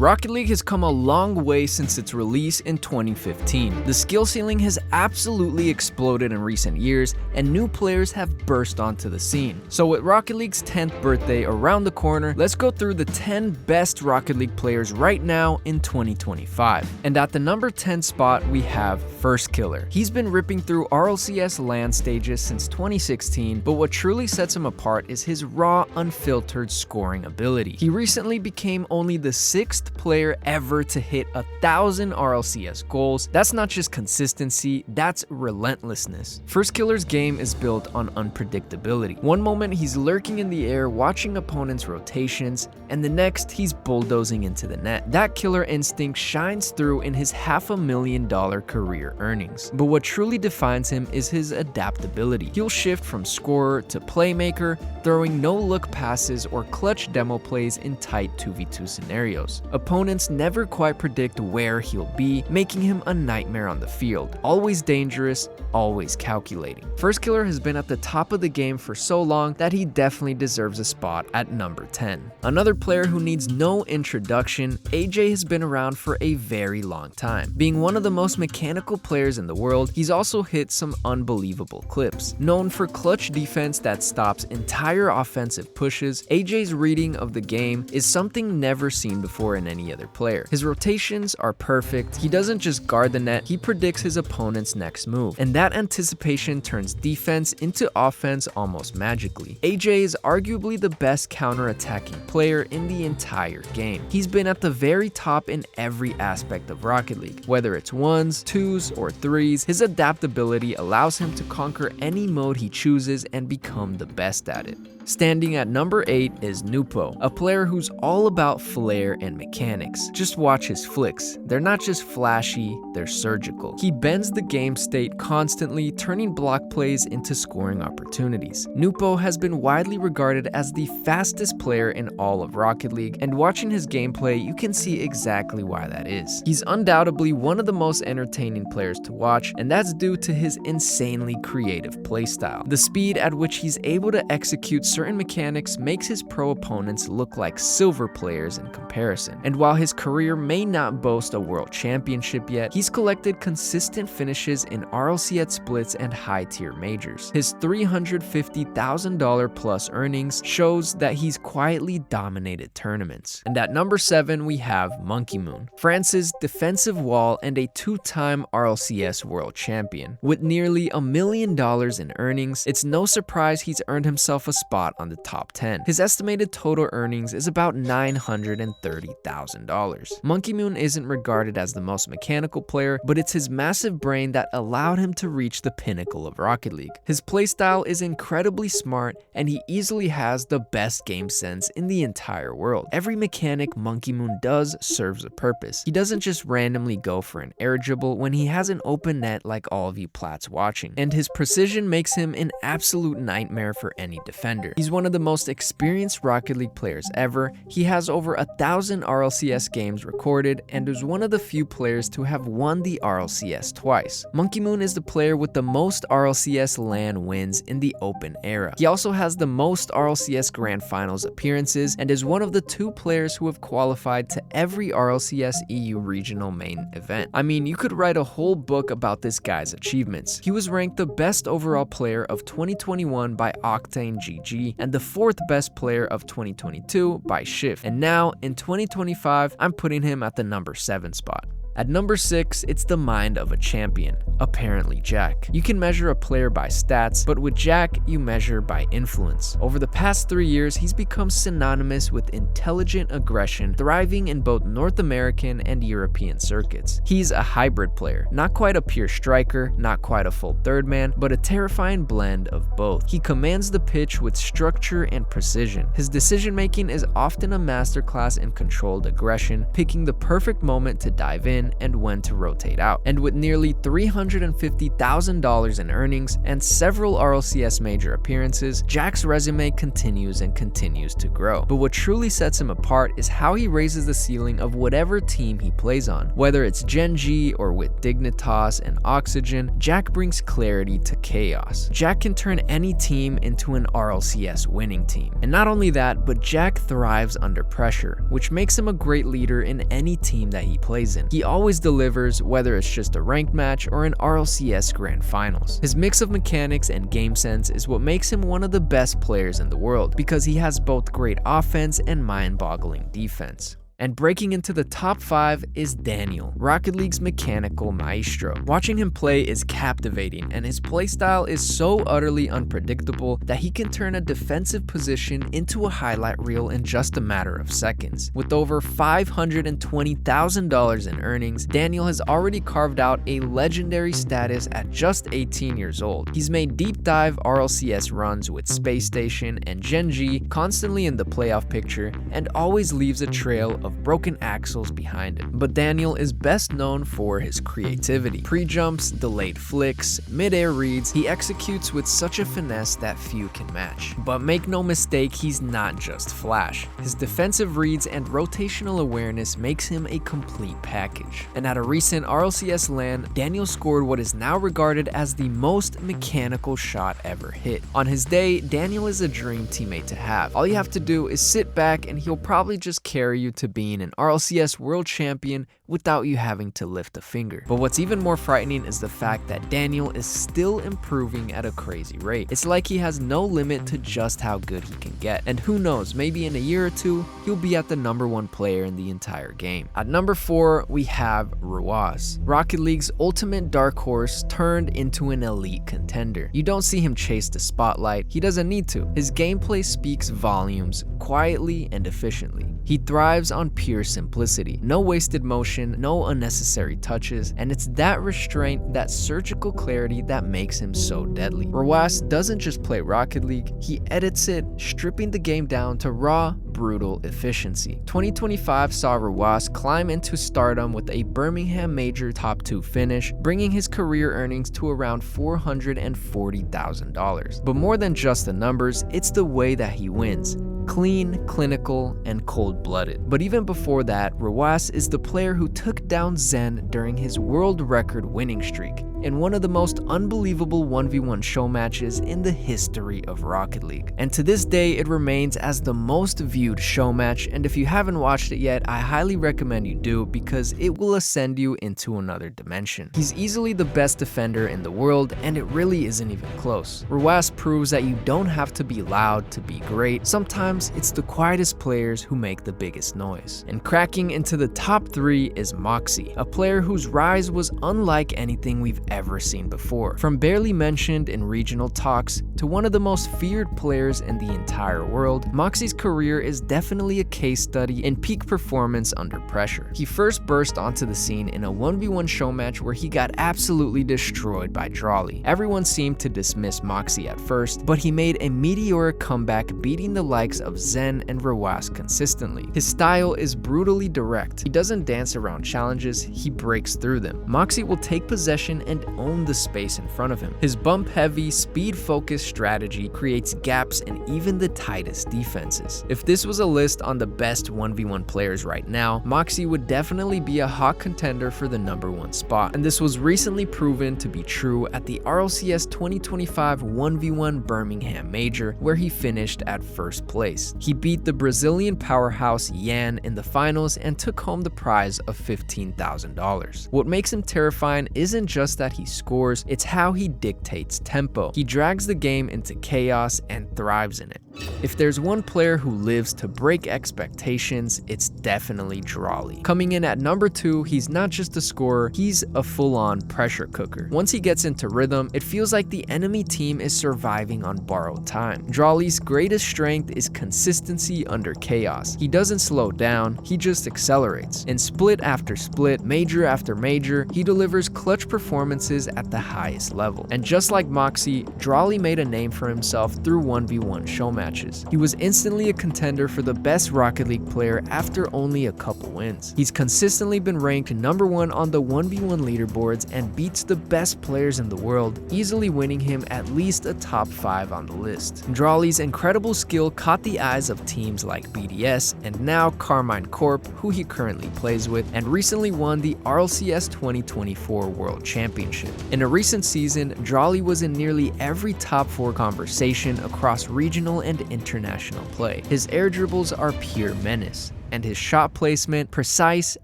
Rocket League has come a long way since its release in 2015. The skill ceiling has absolutely exploded in recent years, and new players have burst onto the scene. So with Rocket League's 10th birthday around the corner, let's go through the 10 best Rocket League players right now in 2025. And at the number 10 spot, we have Firstkiller. He's been ripping through RLCS LAN stages since 2016, but what truly sets him apart is his raw, unfiltered scoring ability. He recently became only the 6th player ever to hit 1,000 RLCS goals. That's not just consistency, that's relentlessness. Firstkiller's game is built on unpredictability. One moment he's lurking in the air watching opponents' rotations, and the next he's bulldozing into the net. That killer instinct shines through in his $500,000 career earnings. But what truly defines him is his adaptability. He'll shift from scorer to playmaker, throwing no-look passes or clutch demo plays in tight 2v2 scenarios. Opponents never quite predict where he'll be, making him a nightmare on the field. Always dangerous, always calculating. Firstkiller has been at the top of the game for so long that he definitely deserves a spot at number 10. Another player who needs no introduction, AJ has been around for a very long time. Being one of the most mechanical players in the world, he's also hit some unbelievable clips. Known for clutch defense that stops entire offensive pushes, AJ's reading of the game is something never seen before in any other player. His rotations are perfect. He doesn't just guard the net, he predicts his opponent's next move. And that anticipation turns defense into offense almost magically. AJ is arguably the best counter-attacking player in the entire game. He's been at the very top in every aspect of Rocket League. Whether it's 1s, 2s, or 3s, his adaptability allows him to conquer any mode he chooses and become the best at it. Standing at number 8 is Nupo, a player who's all about flair and mechanics. Just watch his flicks. They're not just flashy, they're surgical. He bends the game state constantly, turning block plays into scoring opportunities. Nupo has been widely regarded as the fastest player in all of Rocket League, and watching his gameplay, you can see exactly why that is. He's undoubtedly one of the most entertaining players to watch, and that's due to his insanely creative playstyle. The speed at which he's able to execute certain mechanics makes his pro opponents look like silver players in comparison. And while his career may not boast a world championship yet, he's collected consistent finishes in RLCS splits and high-tier majors. His $350,000 plus earnings shows that he's quietly dominated tournaments. And at number 7, we have MonkeyMoon, France's defensive wall and a 2-time RLCS world champion. With nearly $1 million in earnings, it's no surprise he's earned himself a spot on the top 10. His estimated total earnings is about $930,000. MonkeyMoon isn't regarded as the most mechanical player, but it's his massive brain that allowed him to reach the pinnacle of Rocket League. His playstyle is incredibly smart, and he easily has the best game sense in the entire world. Every mechanic MonkeyMoon does serves a purpose. He doesn't just randomly go for an air dribble when he has an open net like all of you plats watching. And his precision makes him an absolute nightmare for any defender. He's one of the most experienced Rocket League players ever. He has over 1,000 RLCS games recorded and is one of the few players to have won the RLCS twice. MonkeyMoon is the player with the most RLCS LAN wins in the open era. He also has the most RLCS Grand Finals appearances and is one of the 2 players who have qualified to every RLCS EU regional main event. I mean, you could write a whole book about this guy's achievements. He was ranked the best overall player of 2021 by Octane GG and the 4th best player of 2022 by Shift. And now, in 2025, I'm putting him at the number 7 spot. At number 6, it's the mind of a champion, apparently Jack. You can measure a player by stats, but with Jack, you measure by influence. Over the past 3 years, he's become synonymous with intelligent aggression, thriving in both North American and European circuits. He's a hybrid player, not quite a pure striker, not quite a full third man, but a terrifying blend of both. He commands the pitch with structure and precision. His decision-making is often a masterclass in controlled aggression, picking the perfect moment to dive in and when to rotate out. And with nearly 300 $250,000 in earnings and several RLCS major appearances, Jack's resume continues and continues to grow. But what truly sets him apart is how he raises the ceiling of whatever team he plays on. Whether it's Gen G or with Dignitas and Oxygen, Jack brings clarity to chaos. Jack can turn any team into an RLCS winning team. And not only that, but Jack thrives under pressure, which makes him a great leader in any team that he plays in. He always delivers, whether it's just a ranked match or an RLCS Grand Finals. His mix of mechanics and game sense is what makes him one of the best players in the world, because he has both great offense and mind-boggling defense. And breaking into the top 5 is Daniel, Rocket League's mechanical maestro. Watching him play is captivating, and his playstyle is so utterly unpredictable that he can turn a defensive position into a highlight reel in just a matter of seconds. With over $520,000 in earnings, Daniel has already carved out a legendary status at just 18 years old. He's made deep dive RLCS runs with Space Station and Gen G, constantly in the playoff picture, and always leaves a trail of broken axles behind him. But Daniel is best known for his creativity. Pre-jumps, delayed flicks, mid-air reads, he executes with such a finesse that few can match. But make no mistake, he's not just flash. His defensive reads and rotational awareness makes him a complete package. And at a recent RLCS LAN, Daniel scored what is now regarded as the most mechanical shot ever hit. On his day, Daniel is a dream teammate to have. All you have to do is sit back and he'll probably just carry you to being an RLCS world champion without you having to lift a finger. But what's even more frightening is the fact that Daniel is still improving at a crazy rate. It's like he has no limit to just how good he can get. And who knows, maybe in a year or two, he'll be at the #1 player in the entire game. At number 4, we have Ruas, Rocket League's ultimate dark horse turned into an elite contender. You don't see him chase the spotlight, he doesn't need to. His gameplay speaks volumes, quietly and efficiently. He thrives on pure simplicity, no wasted motion, no unnecessary touches, and it's that restraint, that surgical clarity that makes him so deadly. Ruas doesn't just play Rocket League, he edits it, stripping the game down to raw, brutal efficiency. 2025 saw Ruas climb into stardom with a Birmingham Major top 2 finish, bringing his career earnings to around $440,000. But more than just the numbers, it's the way that he wins. Clean, clinical, and cold-blooded. But even before that, Ruas is the player who took down Zen during his world record winning streak in one of the most unbelievable 1v1 show matches in the history of Rocket League. And to this day, it remains as the most viewed show match, and if you haven't watched it yet, I highly recommend you do, because it will ascend you into another dimension. He's easily the best defender in the world, and it really isn't even close. Ruas proves that you don't have to be loud to be great. Sometimes it's the quietest players who make the biggest noise. And cracking into the top 3 is Moxy, a player whose rise was unlike anything we've ever seen before. From barely mentioned in regional talks to one of the most feared players in the entire world, Moxy's career is definitely a case study in peak performance under pressure. He first burst onto the scene in a 1v1 show match where he got absolutely destroyed by Drawley. Everyone seemed to dismiss Moxy at first, but he made a meteoric comeback, beating the likes of Zen and Ruas consistently. His style is brutally direct. He doesn't dance around challenges, he breaks through them. Moxy will take possession and own the space in front of him. His bump-heavy, speed-focused strategy creates gaps in even the tightest defenses. If this was a list on the best 1v1 players right now, Moxy would definitely be a hot contender for the #1 spot. And this was recently proven to be true at the RLCS 2025 1v1 Birmingham Major, where he finished at first place. He beat the Brazilian powerhouse Yan in the finals and took home the prize of $15,000. What makes him terrifying isn't just that he scores, it's how he dictates tempo. He drags the game into chaos and thrives in it. If there's one player who lives to break expectations, it's definitely Drawley. Coming in at number 2, he's not just a scorer, he's a full-on pressure cooker. Once he gets into rhythm, it feels like the enemy team is surviving on borrowed time. Drawley's greatest strength is consistency under chaos. He doesn't slow down, he just accelerates. In split after split, major after major, he delivers clutch performances performances at the highest level. And just like Moxy, Drawley made a name for himself through 1v1 show matches. He was instantly a contender for the best Rocket League player after only a couple wins. He's consistently been ranked number 1 on the 1v1 leaderboards and beats the best players in the world, easily winning him at least a top 5 on the list. Drawley's incredible skill caught the eyes of teams like BDS and now Carmine Corp, who he currently plays with, and recently won the RLCS 2024 World Championship. In a recent season, Drawley was in nearly every top 4 conversation across regional and international play. His air dribbles are pure menace, and his shot placement precise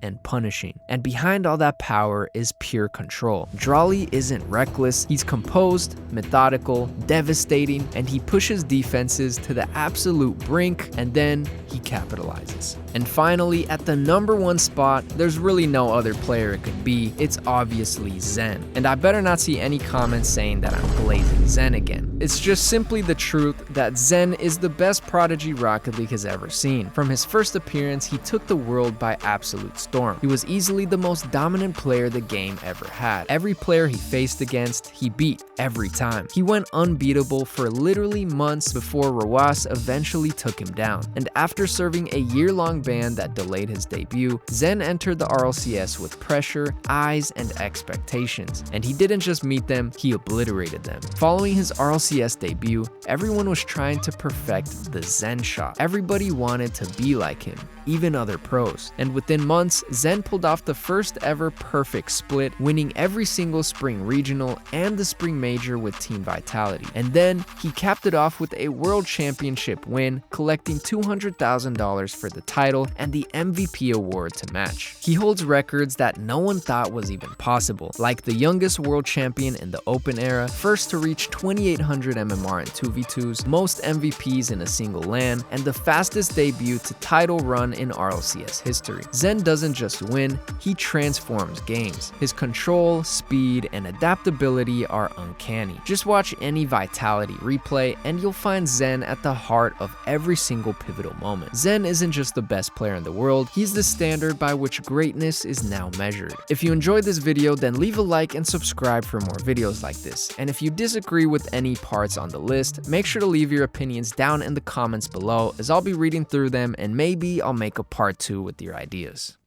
and punishing. And behind all that power is pure control. Drawley isn't reckless, he's composed, methodical, devastating, and he pushes defenses to the absolute brink, and then he capitalizes. And finally, at the number 1 spot, there's really no other player it could be. It's obviously Zen. And I better not see any comments saying that I'm glazing Zen again. It's just simply the truth that Zen is the best prodigy Rocket League has ever seen. From his first appearance, he took the world by absolute storm. He was easily the most dominant player the game ever had. Every player he faced against, he beat every time. He went unbeatable for literally months before Ruas eventually took him down. And after serving a year-long ban that delayed his debut, Zen entered the RLCS with pressure, eyes, and expectations. And he didn't just meet them, he obliterated them. Following his RLCS debut, everyone was trying to perfect the Zen shot. Everybody wanted to be like him, even other pros. And within months, Zen pulled off the first ever perfect split, winning every single spring regional and the spring major with Team Vitality. And then he capped it off with a world championship win, collecting $200,000 for the title and the MVP award to match. He holds records that no one thought was even possible, like the youngest world champion in the Open era, first to reach 2800 MMR in 2v2s, most MVPs in a single LAN, and the fastest debut to title run in RLCS history. Zen doesn't just win, he transforms games. His control, speed, and adaptability are uncanny. Just watch any Vitality replay and you'll find Zen at the heart of every single pivotal moment. Zen isn't just the best player in the world, he's the standard by which greatness is now measured. If you enjoyed this video, then leave a like and subscribe for more videos like this. And if you disagree with any parts on the list, make sure to leave your opinions down in the comments below, as I'll be reading through them and maybe I'll make a part 2 with your ideas.